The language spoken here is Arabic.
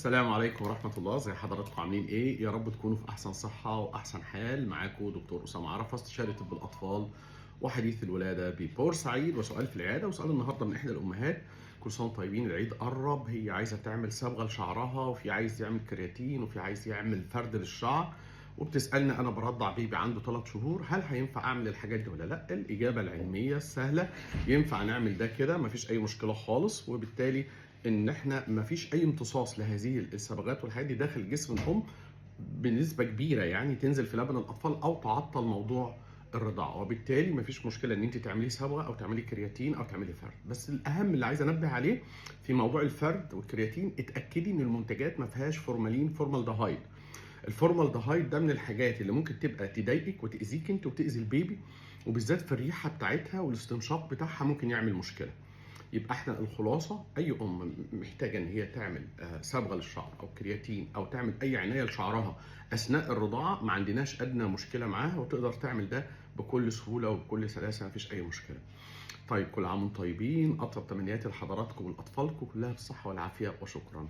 السلام عليكم ورحمة الله، زي حضراتكم عاملين ايه؟ يا رب تكونوا في أحسن صحة وأحسن حال. معاكم دكتور أسامة عرفة، استشاري طب الأطفال وحديث الولادة ببورسعيد. وسؤال في العيادة، وسؤال النهارده من إحدى الأمهات: كل سنة وأنتم طيبين، العيد قرب، هي عايزة تعمل صبغة لشعرها، وفي عايز يعمل كرياتين، وفي عايز يعمل فرد للشعر، وبتسألني أنا برضع بيبي عنده 3 شهور، هل هينفع أعمل الحاجات دي ولا لأ؟ الإجابة العلمية السهلة: ينفع نعمل ده كده، مفيش أي مشكلة خالص. وبالتالي ان احنا مفيش اي امتصاص لهذه الصبغات والحاجات دي داخل جسم الام بنسبه كبيره، يعني تنزل في لبن الاطفال او تعطل موضوع الرضاعه، وبالتالي مفيش مشكله ان انت تعملي صبغه او تعملي كرياتين او تعملي فرد. بس الاهم اللي عايز انبه عليه في موضوع الفرد والكرياتين: اتاكدي ان المنتجات ما فيهاش فورمالدهايد. الفورمالدهايد ده من الحاجات اللي ممكن تبقى تضايقك وتاذيك انت وتاذي البيبي، وبالذات في الريحه بتاعتها والاستنشاق بتاعها ممكن يعمل مشكله. يبقى احنا الخلاصه، اي ام محتاجه ان هي تعمل صبغه للشعر او كرياتين او تعمل اي عنايه لشعرها اثناء الرضاعه، ما عندناش ادنى مشكله معاها، وتقدر تعمل ده بكل سهوله وبكل سلاسه، مفيش اي مشكله. طيب، كل عام وانتم طيبين، اطيب تمنياتي لحضراتكم ولاطفالكم كلها بالصحه والعافيه، وشكرا.